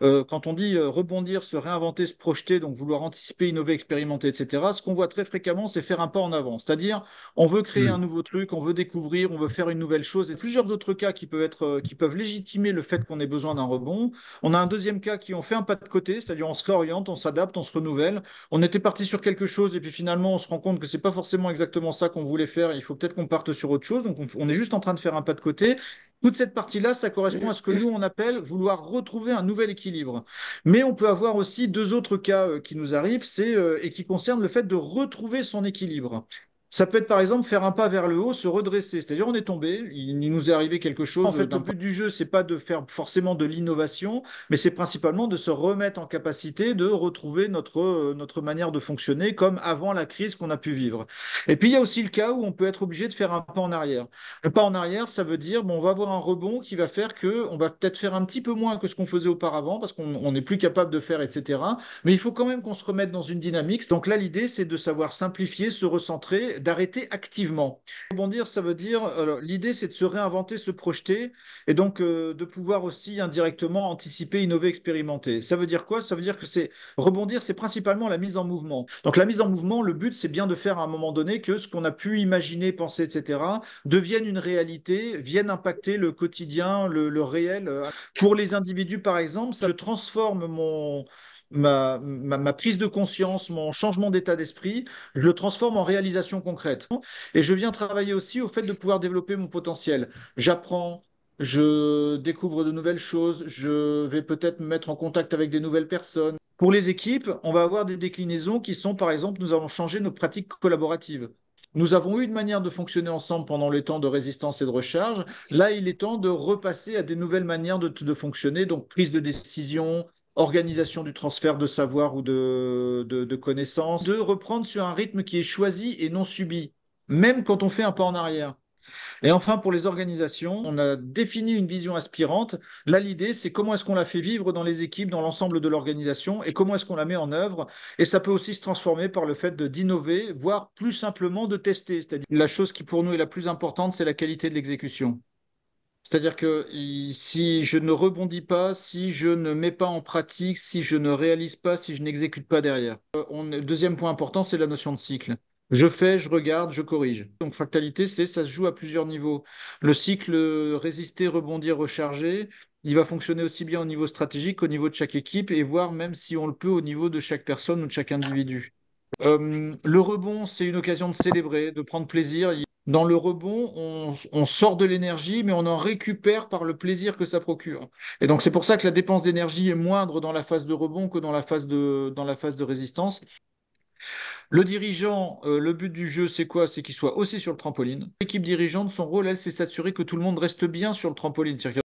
Quand on dit rebondir, se réinventer, se projeter, donc vouloir anticiper, innover, expérimenter, etc., ce qu'on voit très fréquemment, c'est faire un pas en avant. C'est-à-dire, on veut créer un Hmm. nouveau truc, on veut découvrir, on veut faire une nouvelle chose. Et plusieurs autres cas qui peuvent légitimer le fait qu'on ait besoin d'un rebond. On a un deuxième cas qui ont fait un pas de côté, c'est-à-dire on se réoriente, on s'adapte, on se renouvelle. On était parti sur quelque chose et puis finalement on se rend compte que c'est pas forcément exactement ça qu'on voulait faire. Il faut peut-être qu'on parte sur autre chose. Donc on est juste en train de faire un pas de côté. Toute cette partie-là, ça correspond à ce que nous on appelle vouloir retrouver un nouvel équilibre. Mais on peut avoir aussi deux autres cas qui nous arrivent, et qui concernent le fait de retrouver son équilibre. Ça peut être par exemple faire un pas vers le haut, se redresser. C'est-à-dire on est tombé, il nous est arrivé quelque chose. En fait, le but du jeu, c'est pas de faire forcément de l'innovation, mais c'est principalement de se remettre en capacité de retrouver notre manière de fonctionner comme avant la crise qu'on a pu vivre. Et puis il y a aussi le cas où on peut être obligé de faire un pas en arrière. Le pas en arrière, ça veut dire bon, on va avoir un rebond qui va faire que on va peut-être faire un petit peu moins que ce qu'on faisait auparavant parce qu'on n'est plus capable de faire, etc. Mais il faut quand même qu'on se remette dans une dynamique. Donc là, l'idée, c'est de savoir simplifier, se recentrer, d'arrêter activement. Rebondir, ça veut dire, l'idée, c'est de se réinventer, se projeter, et donc de pouvoir aussi indirectement anticiper, innover, expérimenter. Ça veut dire quoi? Ça veut dire que c'est rebondir, c'est principalement la mise en mouvement. Donc la mise en mouvement, le but, c'est bien de faire à un moment donné que ce qu'on a pu imaginer, penser, etc., devienne une réalité, vienne impacter le quotidien, le réel. Pour les individus, par exemple, ça, je transforme ma prise de conscience, mon changement d'état d'esprit, je le transforme en réalisation concrète. Et je viens travailler aussi au fait de pouvoir développer mon potentiel. J'apprends, je découvre de nouvelles choses, je vais peut-être me mettre en contact avec des nouvelles personnes. Pour les équipes, on va avoir des déclinaisons qui sont, par exemple, nous allons changer nos pratiques collaboratives. Nous avons eu une manière de fonctionner ensemble pendant les temps de résistance et de recharge. Là, il est temps de repasser à des nouvelles manières de fonctionner, donc prise de décision, organisation du transfert de savoir ou de connaissances, de reprendre sur un rythme qui est choisi et non subi, même quand on fait un pas en arrière. Et enfin, pour les organisations, on a défini une vision aspirante. Là, l'idée, c'est comment est-ce qu'on la fait vivre dans les équipes, dans l'ensemble de l'organisation, et comment est-ce qu'on la met en œuvre. Et ça peut aussi se transformer par le fait d'innover, voire plus simplement de tester. C'est-à-dire la chose qui pour nous est la plus importante, c'est la qualité de l'exécution. C'est-à-dire que si je ne rebondis pas, si je ne mets pas en pratique, si je ne réalise pas, si je n'exécute pas derrière. Le deuxième point important, c'est la notion de cycle. Je fais, je regarde, je corrige. Donc fractalité, ça se joue à plusieurs niveaux. Le cycle résister, rebondir, recharger, il va fonctionner aussi bien au niveau stratégique qu'au niveau de chaque équipe et voire même si on le peut au niveau de chaque personne ou de chaque individu. Le rebond, c'est une occasion de célébrer, de prendre plaisir. Dans le rebond, on sort de l'énergie, mais on en récupère par le plaisir que ça procure. Et donc, c'est pour ça que la dépense d'énergie est moindre dans la phase de rebond que dans la phase de résistance. Le dirigeant, le but du jeu, c'est quoi? C'est qu'il soit aussi sur le trampoline. L'équipe dirigeante, son rôle, elle, c'est s'assurer que tout le monde reste bien sur le trampoline. C'est-à-dire